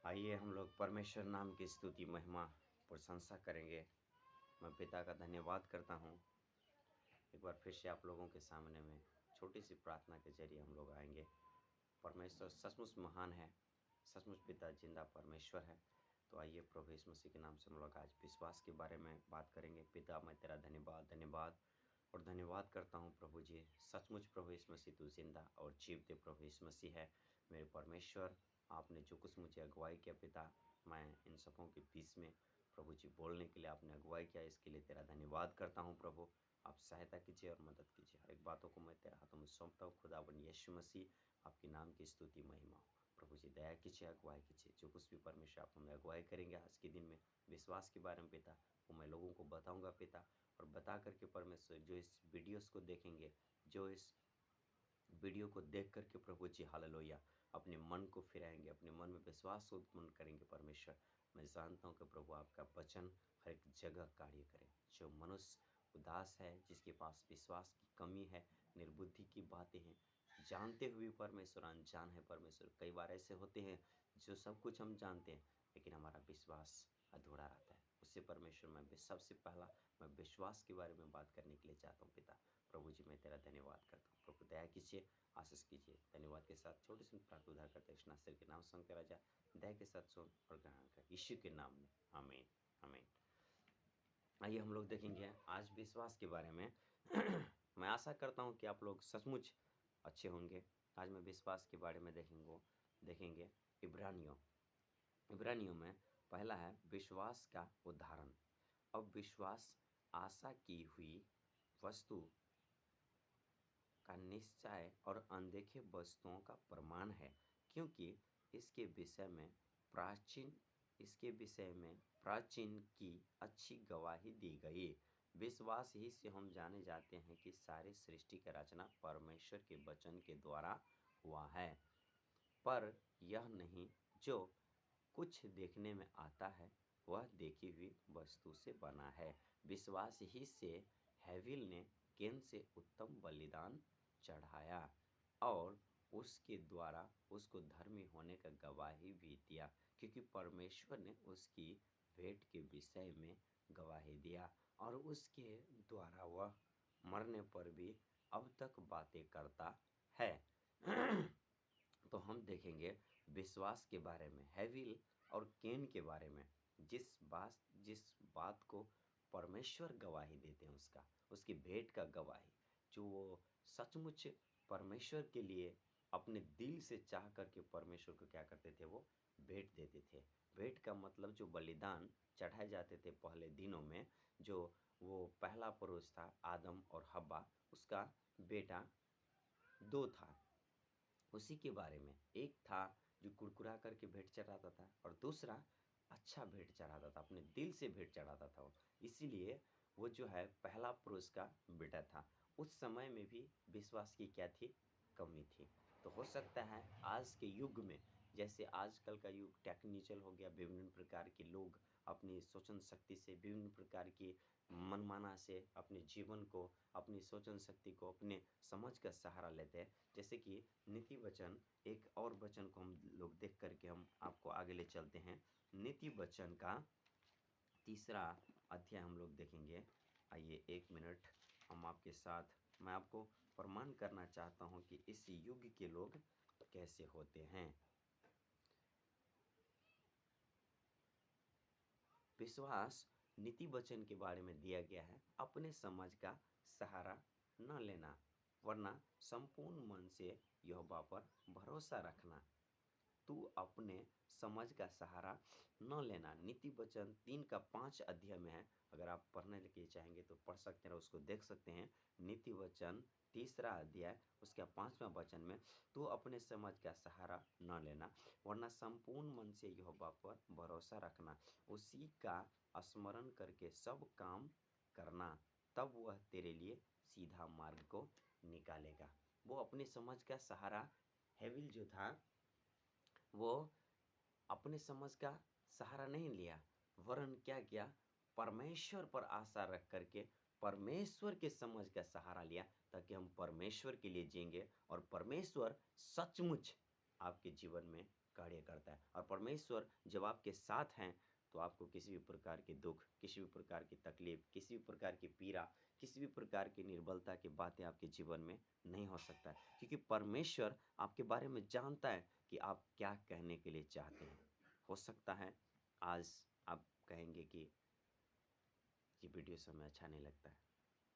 आइए हम लोग परमेश्वर नाम की स्तुति महिमा प्रशंसा करेंगे। मैं पिता का धन्यवाद करता हूँ। एक बार फिर से आप लोगों के सामने में छोटी सी प्रार्थना के जरिए हम लोग आएंगे। परमेश्वर सचमुच महान है, सचमुच पिता जिंदा परमेश्वर है। तो आइए प्रभु यीशु मसीह के नाम से हम लोग आज विश्वास के बारे में बात करेंगे। पिता, मैं तेरा धन्यवाद धन्यवाद और धन्यवाद करता हूँ प्रभु जी। सचमुच प्रभु यीशु मसीह तू जिंदा और जीवते प्रभु यीशु मसीह है। मेरे परमेश्वर, आपने जो कुछ मुझे अगुवाई किया पिता, मैं इन सबों के बीच में प्रभु जी बोलने के लिए आपने अगुवाई किया, इसके लिए तेरा धन्यवाद करता हूँ प्रभु। आप सहायता कीजिए और मदद कीजिए। हर एक बातों को मैं तेरे हाथों में सौंपता हूँ। खुदावन यीशु मसीह, आपके नाम की स्तुति महिमा हो। प्रभु जी दया कीजिए, अगुवाई कीजिए। जो कुछ भी परमेश्वर आप हमें अगुवाई करेंगे आज के दिन में विश्वास के बारे में पिता, वो मैं लोगों को बताऊंगा पिता। और बता करके परमेश्वर जो इस वीडियोस को देखेंगे, जो इस वीडियो को देख करके प्रभु जी हालेलुया अपने मन को फिराएंगे, अपने मन में विश्वास उत्पन्न करेंगे परमेश्वर। मैं जानता हूँ कि प्रभु आपका वचन हर एक जगह कार्य करे। जो मनुष्य उदास है, जिसके पास विश्वास की कमी है, निर्बुद्धि की बातें हैं, जानते हुए परमेश्वर अनजान है परमेश्वर। कई बार ऐसे होते हैं जो सब कुछ हम जानते हैं लेकिन हमारा विश्वास अधूरा रहता है। उससे परमेश्वर मैं सबसे पहला मैं विश्वास के बारे में बात करने के लिए चाहता हूँ पिता। प्रभु जी मैं तेरा धन्यवाद करता हूँ। प्रभु दया कीजिए, आशीष कीजिए। धन्यवाद के साथ छोटे से प्रार्थना उद्धार करते हैं नासिर के नाम संग तेरा जा दया के साथ सुन और ग्रहण कर यीशु के नाम में, आमीन आमीन। आइए हम लोग देखेंगे आज विश्वास के बारे में। मैं आशा करता हूँ कि आप लोग सचमुच अच्छे होंगे। आज मैं विश्वास के बारे में देखेंगे इब्रानियों में पहला है विश्वास का उदाहरण। अब विश्वास आशा की हुई वस्तु का निश्चय और अनदेखे वस्तुओं का प्रमाण है, क्योंकि इसके विषय में प्राचीन की अच्छी गवाही दी गई। विश्वास ही से हम जाने जाते हैं कि सारी सृष्टि का रचना परमेश्वर के वचन के द्वारा हुआ है, पर यह नहीं जो कुछ देखने में आता है वह देखी हुई वस्तु से बना है। विश्वास ही से हैविल ने केन से उत्तम बलिदान चढ़ाया और उसके द्वारा उसको धर्मी होने का गवाही भी दिया, क्योंकि परमेश्वर ने उसकी भेंट के विषय में गवाही दिया और उसके द्वारा वह मरने पर भी अब तक बातें करता है। तो हम देखेंगे विश्वास के बारे में, हैविल और केन के बारे में। जिस बात को परमेश्वर गवाही देते हैं, उसकी भेंट का गवाही, जो वो सचमुच परमेश्वर के लिए अपने दिल से चाह करके परमेश्वर को क्या करते थे, वो भेंट देते थे। भेंट का मतलब जो बलिदान चढ़ाए जाते थे पहले दिनों में, जो वो पहला पुरुष था आदम और हव्वा, उसका बेटा दो था। उसी के बारे में एक था जो कुरकुरा करके भेंट चढ़ाता था और दूसरा अच्छा भेंट चढ़ाता था, अपने दिल से भेंट चढ़ाता था वो। इसीलिए वो जो है पहला पुरुष का बेटा था। उस समय में भी विश्वास की क्या थी, कमी थी। तो हो सकता है आज के युग में, जैसे आजकल का युग टेक्निकल हो गया, विभिन्न प्रकार के लोग अपनी सोचन शक्ति से, विभिन्न प्रकार की मनमाना से अपने जीवन को, अपनी सोचन शक्ति को, अपने समझ का सहारा लेते हैं। जैसे कि नीति वचन, एक और वचन को हम लोग देख करके हम आपको आगे ले चलते हैं। नीति वचन का 3 अध्याय हम लोग देखेंगे। आइए 1 मिनट हम आपके साथ, मैं आपको प्रमाण करना चाहता हूं कि इस युग के लोग कैसे होते हैं। विश्वास नीति वचन के बारे में दिया गया है, अपने समझ का सहारा न लेना, वरना संपूर्ण मन से यहोवा पर भरोसा रखना। तू अपने समझ का सहारा न लेना। नीति वचन 3 का 5 अध्याय में है। अगर आप पढ़ने के चाहेंगे तो पढ़ सकते हैं, उसको देख सकते हैं। नीति वचन 3 अध्याय उसका 5वां वचन में, तू अपने समझ का सहारा न लेना, वरना संपूर्ण मन से यहोवा पर भरोसा रखना, उसी का स्मरण करके सब काम करना, तब वह तेरे लिए सीधा मार्ग को निकालेगा। वो अपने समझ का सहारा, हैविल जो था, वो अपने समझ का सहारा नहीं लिया, वरन क्या किया, परमेश्वर पर आशा रख करके परमेश्वर के समझ का सहारा लिया, ताकि हम परमेश्वर के लिए जिएंगे और परमेश्वर सचमुच आपके जीवन में कार्य करता है। और परमेश्वर जब आपके साथ हैं तो आपको किसी भी प्रकार के दुख, किसी भी प्रकार की तकलीफ, किसी भी प्रकार की पीड़ा, किसी भी प्रकार की निर्बलता की बातें आपके जीवन में नहीं हो सकता है, क्योंकि परमेश्वर आपके बारे में जानता है कि आप क्या कहने के लिए चाहते हैं। हो सकता है आज आप कहेंगे कि ये वीडियो से हमें अच्छा नहीं लगता है,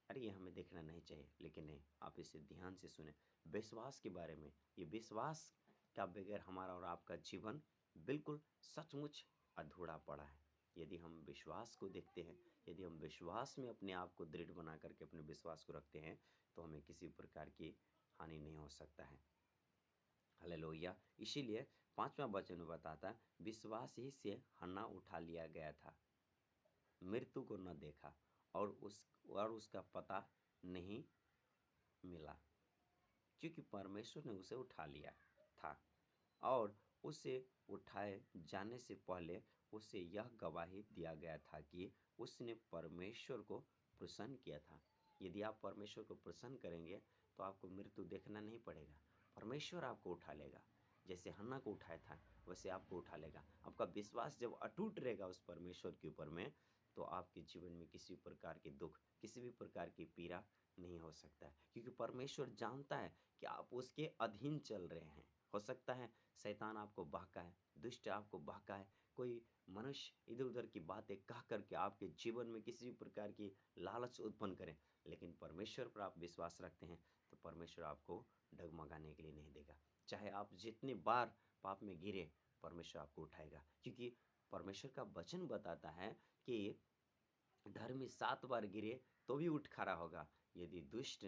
अरे ये हमें देखना नहीं चाहिए, लेकिन नहीं, आप इसे ध्यान से सुने। विश्वास के बारे में, ये विश्वास का बगैर हमारा और आपका जीवन बिल्कुल सचमुच अधूरा पड़ा है। यदि हम विश्वास को देखते हैं, यदि हम विश्वास में अपने आप को दृढ़ बना करके अपने विश्वास को रखते हैं, तो हमें किसी प्रकार की हानि नहीं हो सकता है। हालेलुया। इसीलिए 5वां वचन में बताता है, विश्वास ही से हन्ना उठा लिया गया था, मृत्यु को न देखा और उसका पता नहीं मिला, क्योंकि परमेश्वर ने उसे उठा लिया था। और उसे उठाए जाने से पहले उसे यह गवाही दिया गया था कि उसने परमेश्वर को प्रसन्न किया था। यदि आप परमेश्वर को प्रसन्न करेंगे तो आपको मृत्यु देखना नहीं पड़ेगा, परमेश्वर आपको उठा लेगा। जैसे हन्ना को उठाया था वैसे आपको उठा लेगा। आपका विश्वास जब अटूट रहेगा उस परमेश्वर के ऊपर में, तो आपके जीवन में किसी प्रकार के दुख, किसी भी प्रकार की पीड़ा नहीं हो सकता है, क्योंकि परमेश्वर जानता है कि आप उसके अधीन चल रहे हैं। हो सकता है शैतान आपको बहकाए, दुष्ट आपको बहकाए, कोई मनुष्य इधर उधर की बातें कह करके आपके जीवन में किसी भी प्रकार की लालच उत्पन्न करें, लेकिन परमेश्वर पर आप विश्वास रखते हैं तो परमेश्वर आपको डगमगाने के लिए नहीं देगा। चाहे आप जितनी बार पाप में गिरे, परमेश्वर आपको उठाएगा, क्योंकि परमेश्वर का वचन बताता है कि धर्मी 7 बार गिरे तो भी उठ खड़ा होगा, यदि दुष्ट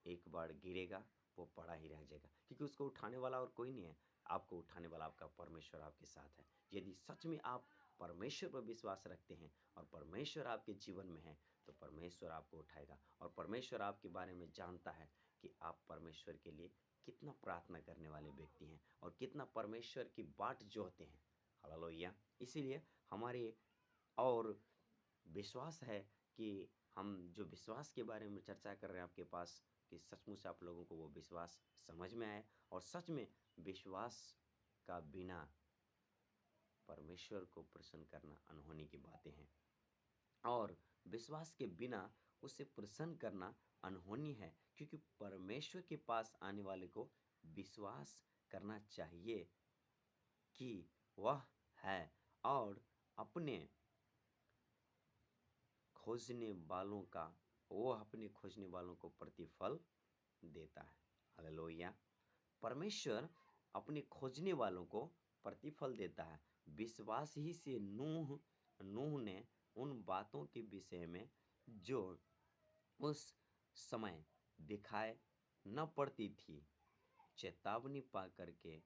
एक बार गिरेगा वो पड़ा ही रह जाएगा, क्योंकि उसको उठाने वाला और कोई नहीं है। आपको उठाने वाला आपका परमेश्वर आपके साथ है। यदि सच में आप परमेश्वर पर विश्वास रखते हैं और परमेश्वर आपके जीवन में है, तो परमेश्वर आपको उठाएगा। और परमेश्वर आपके बारे में जानता है कि आप परमेश्वर के लिए कितना प्रार्थना करने वाले व्यक्ति हैं और कितना परमेश्वर की बाट जोहते हैं। हालेलुया। इसीलिए हमारे और विश्वास है कि हम जो विश्वास के बारे में चर्चा कर रहे हैं आपके पास, कि सचमुच आप लोगों को वो विश्वास समझ में आए। और सच में विश्वास का बिना परमेश्वर को प्रसन्न करना अनहोनी की बातें हैं, और विश्वास के बिना उसे प्रसन्न करना अनहोनी है, क्योंकि परमेश्वर के पास आने वाले को विश्वास करना चाहिए कि वह है, और अपने खोजने वालों का, वो अपने खोजने वालों को प्रतिफल देता है। हालेलुया। परमेश्वर अपने खोजने वालों को प्रतिफल देता है। विश्वास ही से नूह ने उन बातों के विषय में जो उस समय दिखाई न पड़ती थी, चेतावनी पा करके,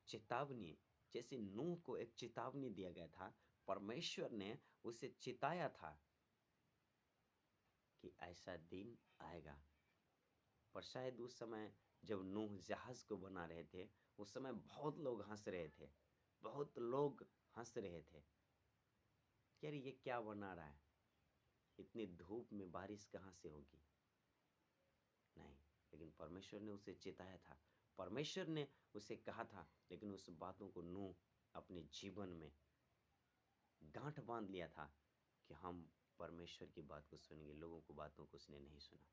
चेतावनी, जैसे नूह को एक चेतावनी दिया गया था, परमेश्वर ने उसे चिताया था कि ऐसा दिन आएगा। पर शायद उस समय जब नूह जहाज को बना रहे थे, उस समय बहुत लोग हंस रहे थे, बहुत लोग हंस रहे थे, यार ये क्या बना रहा है, इतनी धूप में बारिश कहाँ से होगी। नहीं, लेकिन परमेश्वर ने उसे चेताया था, परमेश्वर ने उसे कहा था, लेकिन उस बातों को नूह अपने जीवन में गांठ बांध लिया था कि हम परमेश्वर की बात को सुनेंगे, लोगों को बातों को उसने नहीं सुना।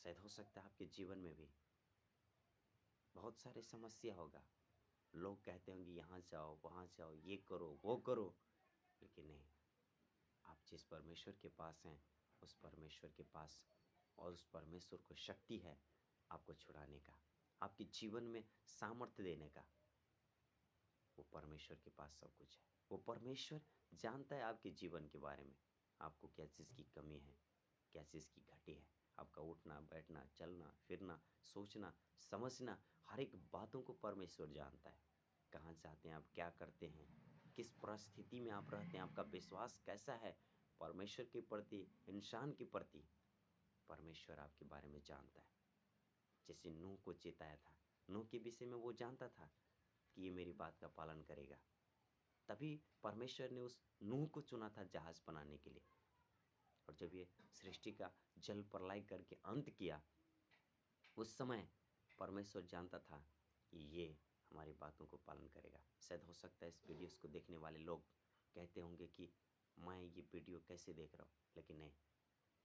शायद हो सकता है आपके जीवन में भी बहुत सारे समस्या होगा, लोग कहते होंगे यहाँ जाओ वहाँ जाओ, ये करो वो करो, लेकिन नहीं, आप जिस परमेश्वर के पास हैं उस परमेश्वर के पास, और उस परमेश्वर को शक्ति है आपको छुड़ाने का, आपके जीवन में सामर्थ्य देने का। वो परमेश्वर के पास सब कुछ है। वो परमेश्वर जानता है आपके जीवन के बारे में, आपको क्या चीज़ की कमी है, क्या चीज़ की घटी है। आपका उठना बैठना चलना फिरना सोचना समझना, हर एक बातों को परमेश्वर जानता है। कहाँ जाते हैं आप, क्या करते हैं, किस परिस्थिति में आप रहते हैं, आपका विश्वास कैसा है परमेश्वर के प्रति, इंसान के प्रति, परमेश्वर आपके बारे में जानता है। जैसे नूह को चेताया था, नूह के विषय में वो जानता था कि ये मेरी बात का पालन करेगा, तभी परमेश्वर ने उस नूह को चुना था जहाज बनाने के लिए। और जब ये सृष्टि का जल प्रलय करके अंत किया, उस समय परमेश्वर जानता था कि ये हमारी बातों को पालन करेगा। शायद हो सकता है इस वीडियोस को देखने वाले लोग कहते होंगे कि मैं ये वीडियो कैसे देख रहा हूँ, लेकिन नहीं,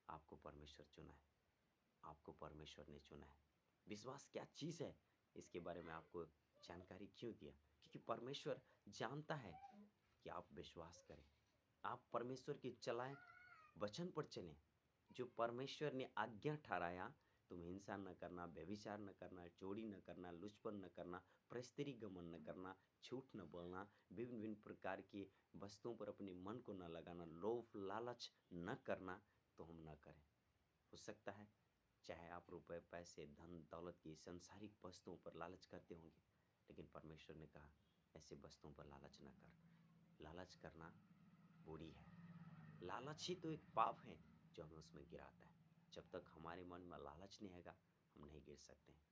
आपको परमेश्वर चुना है, आपको परमेश्वर ने चुना है। विश्वास क्या चीज़ है, इसके बारे में आपको जानकारी क्यों दिया? क्योंकि परमेश्वर जानता है कि आप विश्वास करें, आप परमेश्वर की चलाएं, वचन पर चलें। जो परमेश्वर ने आज्ञा ठहराया, तुम हिंसा न करना, व्यभिचार न करना, चोरी न करना, लुचपन न करना, परस्त्री गमन न करना, झूठ न बोलना, विभिन्न विभिन्न प्रकार की वस्तुओं पर अपने मन को न लगाना, लोभ लालच न करना, तो हम न करें। हो सकता है चाहे आप रुपए, पैसे, धन दौलत की संसारिक वस्तुओं पर लालच करते होंगे, लेकिन परमेश्वर ने कहा ऐसे वस्तुओं पर लालच न कर। लालच करना बुरी है। लालच ही तो एक पाप है जो हमें उसमें गिराता है। जब तक हमारे मन में लालच नहीं आएगा, हम नहीं गिर सकते हैं।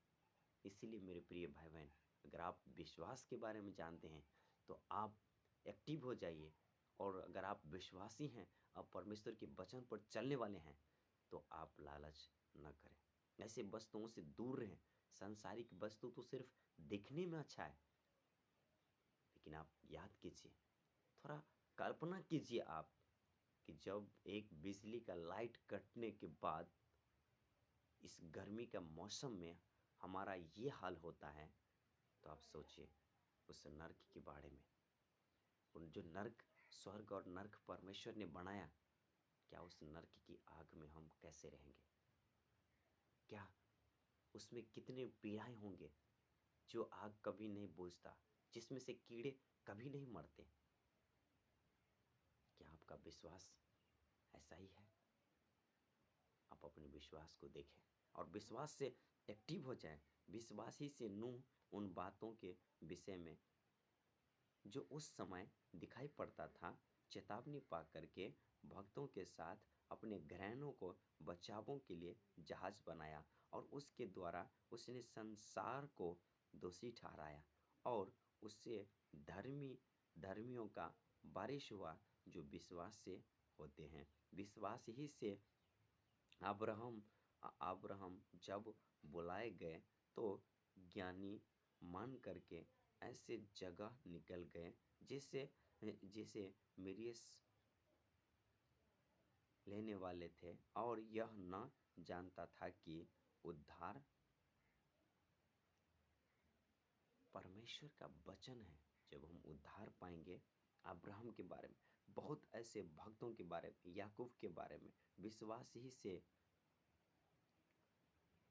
इसीलिए मेरे प्रिय भाई बहन, अगर आप विश्वास के बारे में जानते हैं तो आप एक्टिव हो जाइए। और अगर आप विश्वासी हैं, आप परमेश्वर के वचन पर चलने वाले हैं, तो आप लालच न करें, ऐसे वस्तुओं से दूर रहें। सांसारिक वस्तु तो सिर्फ दिखने में अच्छा है, लेकिन आप याद कीजिए, थोड़ा कल्पना कीजिए आप कि जब एक बिजली का लाइट कटने के बाद इस गर्मी का मौसम में हमारा ये हाल होता है, तो आप सोचिए उस नर्क के बारे में। उन जो नर्क, स्वर्ग और नर्क परमेश्वर ने बनाया, क्या उस नर्क की आग में हम कैसे रहेंगे? क्या उसमें कितने पीड़ाएं होंगे, जो आग कभी नहीं बुझता, जिसमें से कीड़े कभी नहीं मरते। क्या आपका विश्वास ऐसा ही है? आप अपने विश्वास को देखें और विश्वास से एक्टिव हो जाएं। विश्वास ही से नूह उन बातों के विषय में जो उस समय दिखाई पड़ता था, चेतावनी पा करके भक्तों के साथ अपने घरानों को बचावों के लिए जहाज बनाया, और उसके द्वारा उसने संसार को दोषी ठहराया, और उससे धर्मियों का बारिश हुआ जो विश्वास से होते हैं। विश्वास ही से अब्राहम जब बुलाए गए तो ज्ञानी मान करके ऐसे जगह निकल गए जिसे जिसे मिरियस लेने वाले थे, और यह न जानता था कि उद्धार परमेश्वर का वचन है। जब हम उद्धार पाएंगे, अब्राहम के बारे में, बहुत ऐसे भक्तों के बारे में, याकूब के बारे में विश्वास ही से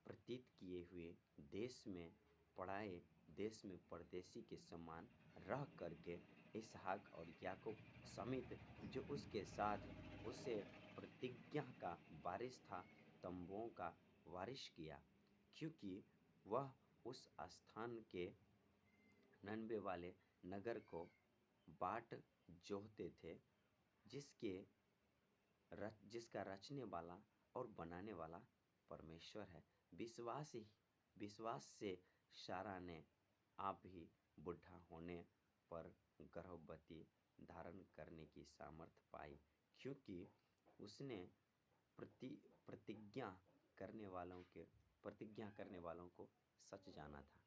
प्रतीत किए हुए देश में पढ़ाए, देश में परदेशी के समान रह करके इसहाक और याकूब समेत जो उसके साथ उसे प्रतिज्ञा का वारिस था, तंबुओं का वारिस किया, क्योंकि वह उस स्थान के नन्बे वाले नगर को बाट जोहते थे, जिसके जिसका रचने वाला और बनाने वाला परमेश्वर है। विश्वास से सारा ने आप ही बुढ़ा होने पर गर्भवती धारण करने की सामर्थ्य पाई, क्योंकि उसने प्रति प्रतिज्ञा प्रतिज्ञा करने वालों को सच जाना था।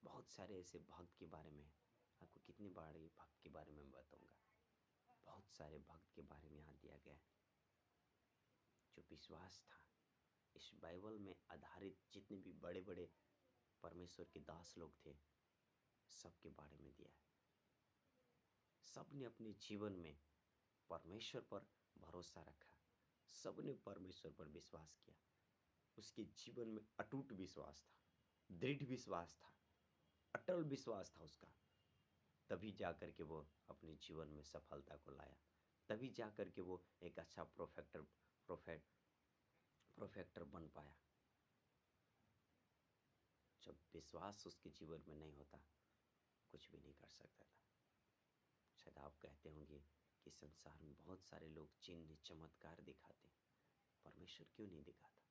बहुत सारे ऐसे भक्त के बारे में, आपको कितनी बार ये भक्त के बारे में बताऊंगा। बहुत सारे भक्त के बारे में यहाँ दिया गया है जो विश्वास था। इस बाइबल में आधारित जितने भी बड़े बड़े परमेश्वर के दास लोग थे, सबके बारे में दिया है। सब ने अपने जीवन में परमेश्वर पर भरोसा रखा, सब ने परमेश्वर पर विश्वास किया। उसके जीवन में अटूट विश्वास था, दृढ़ विश्वास था, अटल विश्वास था उसका। तभी जाकर के वो अपने जीवन में सफलता को लाया। तभी जाकर के वो एक अच्छा प्रोफेक्टर बन पाया। जब विश्वास उसके जीवन में नहीं होता, कुछ भी नहीं कर सकता था। शायद आप कहते होंगे कि संसार में बहुत सारे लोग चिन्ह चमत्कार दिखाते, परमेश्वर क्यों नहीं दिखाता?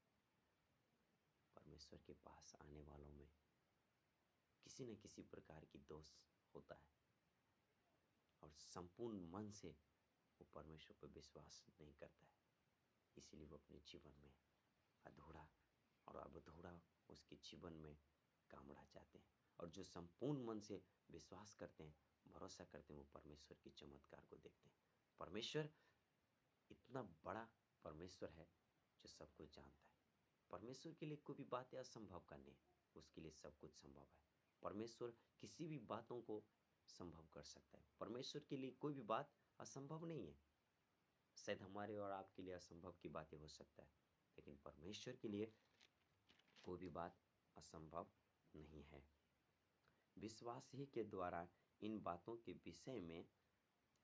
परमेश्वर के पास आने वालों में किसी न किसी प्रकार की दोष होता है, और संपूर्ण मन से वो परमेश्वर पर विश्वास नहीं करता है। इसीलिए वो अपने जीवन में अधूरा और अब अधूरा उसके जीवन में काम रह जाते हैं। और जो संपूर्ण मन से विश्वास करते हैं, भरोसा करते हैं, वो परमेश्वर की चमत्कार को देखते हैं। परमेश्वर इतना बड़ा परमेश्वर है जो सब कुछ जानता है। परमेश्वर के लिए कोई भी बातें असंभव का नहीं है, उसके लिए सब कुछ संभव है। परमेश्वर किसी भी बातों को संभव कर सकता है। परमेश्वर के लिए कोई भी बात असंभव नहीं है। शायद हमारे और आपके लिए असंभव की बातें हो सकता है, लेकिन परमेश्वर के लिए कोई भी बात असंभव नहीं है। विश्वास ही के द्वारा इन बातों के विषय में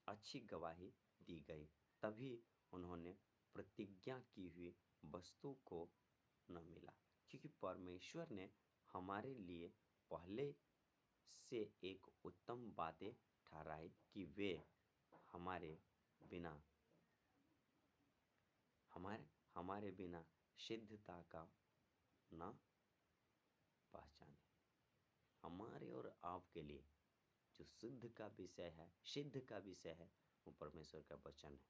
अच्छी गवाही दी गई, तभी उन्होंने प्रतिज्ञा की हुई वस्तु को न मिला, क्योंकि परमेश्वर ने हमारे लिए पहले से एक उत्तम बातें ठहराई कि वे हमारे बिना हमारे बिना सिद्धता का न पहचाने। हमारे और आपके लिए जो सिद्ध का विषय है, सिद्ध का विषय है, वो परमेश्वर का वचन है,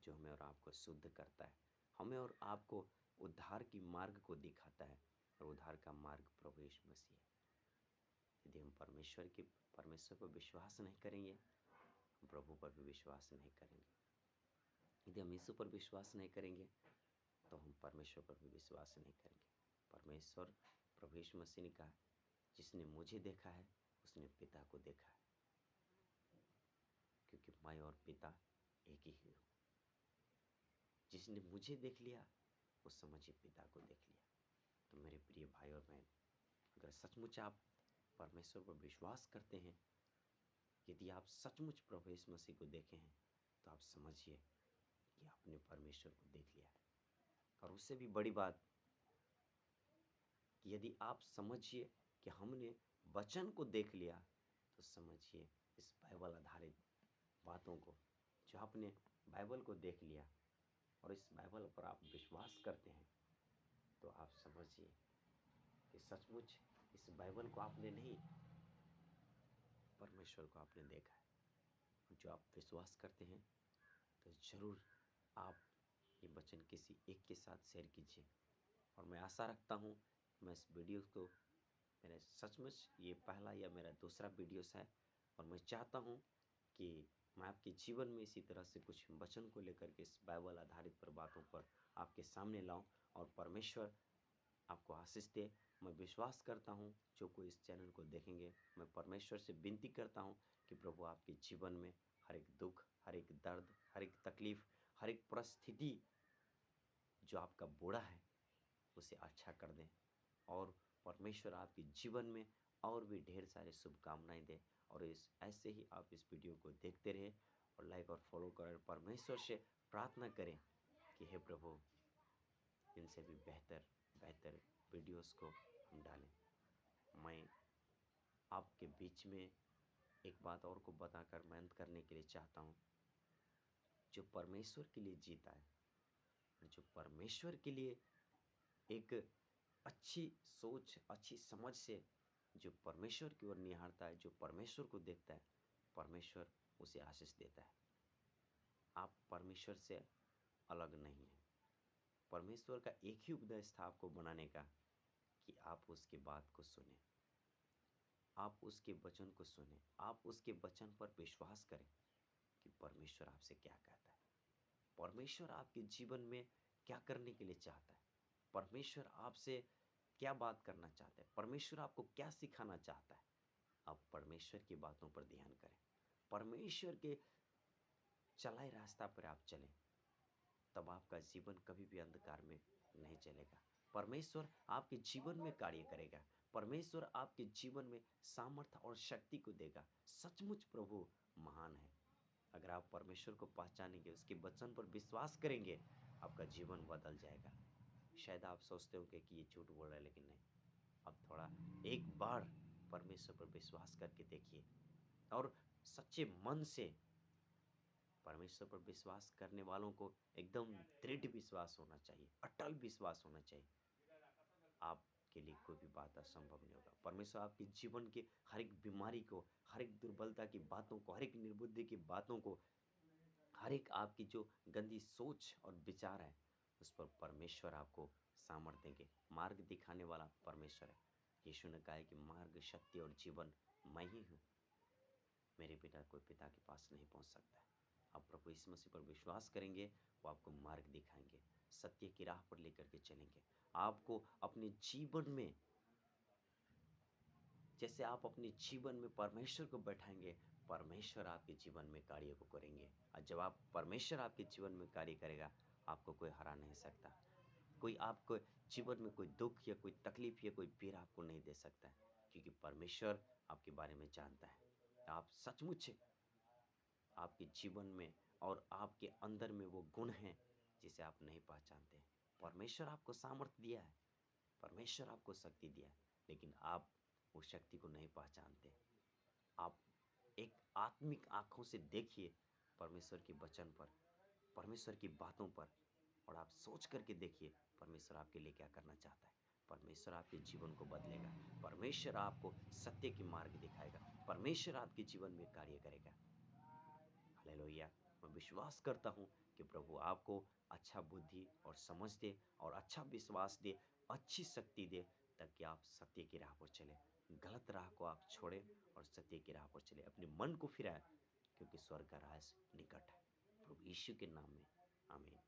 जो हमें और आपको शुद्ध करता है, हमें और आपको उद्धार की मार्ग को दिखाता है, और उद्धार का मार्ग प्रभु यीशु मसीह है। यदि हम परमेश्वर पर विश्वास नहीं करेंगे, हम प्रभु पर भी विश्वास नहीं करेंगे। यदि हम यीशु पर विश्वास नहीं करेंगे, तो हम परमेश्वर पर भी विश्वास नहीं करेंगे। परमेश्वर प्रभु यीशु मसीह ने कहा, जिसने मुझे देखा है उसने पिता को देखा है, क्योंकि मैं और पिता एक ही हूँ। जिसने मुझे देख लिया वो समझिए पिता को देख लिया। तो मेरे प्रिय भाई और बहन, अगर सचमुच आप परमेश्वर पर विश्वास करते हैं, यदि आप सचमुच प्रभु यीशु मसीह को देखे हैं, तो आप समझिए कि आपने परमेश्वर को देख लिया है। और उससे भी बड़ी बात कि यदि आप समझिए कि हमने वचन को देख लिया, तो समझिए इस बाइबल आधारित बातों को, जो आपने बाइबल को देख लिया और इस बाइबल पर आप विश्वास करते हैं, तो आप समझिए कि सचमुच इस बाइबल को आपने नहीं, परमेश्वर को आपने देखा है। जो आप विश्वास करते हैं, तो ज़रूर आप ये वचन किसी एक के साथ शेयर कीजिए। और मैं आशा रखता हूँ मैं इस वीडियो को, मेरे सचमुच ये पहला या मेरा दूसरा वीडियोस है, और मैं चाहता हूँ कि मैं आपके जीवन में इसी तरह से कुछ वचन को लेकर के इस बाइबल आधारित पर बातों पर आपके सामने लाऊं, और परमेश्वर आपको आशीष दे। मैं विश्वास करता हूँ जो कोई इस चैनल को देखेंगे, मैं परमेश्वर से विनती करता हूँ कि प्रभु आपके जीवन में हर एक दुख, हर एक दर्द, हर एक तकलीफ, हर एक परिस्थिति जो आपका बुरा है उसे अच्छा कर दें, और परमेश्वर आपके जीवन में और भी ढेर सारे शुभकामनाएं दें। और ऐसे ही आप इस वीडियो को देखते रहें और लाइक और फॉलो करें। परमेश्वर से प्रार्थना करें कि हे प्रभु, इनसे भी बेहतर बेहतर वीडियोस को हम डालें। मैं आपके बीच में एक बात और को बताकर मैं अंत करने के लिए चाहता हूँ। जो परमेश्वर के लिए जीता है, जो परमेश्वर के लिए एक अच्छी सोच, अच्छी समझ से जो परमेश्वर की ओर निहारता है, जो परमेश्वर को देखता है, परमेश्वर उसे आशीष देता है। आप परमेश्वर से अलग नहीं हैं। परमेश्वर का एक ही उद्देश्य था आपको बनाने का, कि आप उसकी बात को सुने, आप उसके वचन को सुने, आप उसके वचन पर विश्वास करें कि परमेश्वर आपसे क्या कहता है, परमेश्वर आपके जीवन में क्या करने के लिए चाहता है, परमेश्वर आपसे क्या बात करना चाहता है, परमेश्वर आपको क्या सिखाना चाहता है। आप परमेश्वर की बातों पर ध्यान करें, परमेश्वर के चलाए रास्ता पर आप चलें, तब आपका जीवन कभी भी अंधकार में नहीं चलेगा। परमेश्वर आपके जीवन में कार्य करेगा, परमेश्वर आपके जीवन में सामर्थ्य और शक्ति को देगा। सचमुच प्रभु महान है। अगर आप परमेश्वर को पहचानेंगे, उसके वचन पर विश्वास करेंगे, आपका जीवन बदल जाएगा। शायद आप सोचते होंगे कि ये झूठ बोल रहा है, लेकिन नहीं। अब थोड़ा एक बार परमेश्वर पर विश्वास करके देखिए, और सच्चे मन से परमेश्वर पर विश्वास करने वालों को एकदम दृढ़ विश्वास होना चाहिए, अटल विश्वास होना चाहिए। आपके लिए कोई भी बात असंभव नहीं होगा। परमेश्वर आपके जीवन के हर एक बीमारी को, हर एक दुर्बलता की बातों को, हर एक निर्बुद्धि की बातों को, हर एक आपकी जो गंदी सोच और विचार है, उस पर परमेश्वर आपको सामर्थ्य देंगे। मार्ग दिखाने वाला परमेश्वर है। यीशु ने कहा है कि मार्ग, सत्य और जीवन मैं ही हूँ। मेरे बिना कोई पिता के पास नहीं पहुँच सकता है। आप प्रभु यीशु मसीह पर विश्वास करेंगे, वो आपको मार्ग दिखाएँगे, सत्य की राह पर लेकर के चलेंगे। आपको अपने जीवन में, जैसे आप अपने जीवन में परमेश्वर को बैठाएँगे, परमेश्वर आपके जीवन में कार्य को करेंगे। और जब आप परमेश्वर आपके जीवन में कार्य करेगा, आपको कोई हरा नहीं सकता। कोई आपको जीवन में कोई दुःख या कोई तकलीफ़ या कोई पीड़ा आपको नहीं दे सकता है, क्योंकि परमेश्वर आपके बारे में जानता है। आप सचमुच आपके जीवन में और आपके अंदर में वो गुण हैं जिसे आप नहीं पहचानते हैं। परमेश्वर आपको सामर्थ्य दिया है, परमेश्वर आपको शक्ति दिया है, लेकिन आप उस शक्ति को नहीं पहचानते। आप एक आत्मिक आँखों से देखिए परमेश्वर के वचन पर, परमेश्वर की बातों पर, और आप सोच करके देखिए परमेश्वर आपके लिए क्या करना चाहता है। परमेश्वर आपके जीवन को बदलेगा, परमेश्वर आपको सत्य की मार्ग दिखाएगा, परमेश्वर आपके जीवन में कार्य करेगा। हालेलुया। मैं विश्वास करता हूँ कि प्रभु आपको अच्छा बुद्धि और समझ दे और अच्छा विश्वास दे, अच्छी शक्ति दे, ताकि आप सत्य की राह पर चलें। गलत राह को आप छोड़ें और सत्य की राह पर चलें। अपने मन को फिराएं, क्योंकि स्वर्ग का राज निकट है। प्रभु यीशु के नाम में आमीन।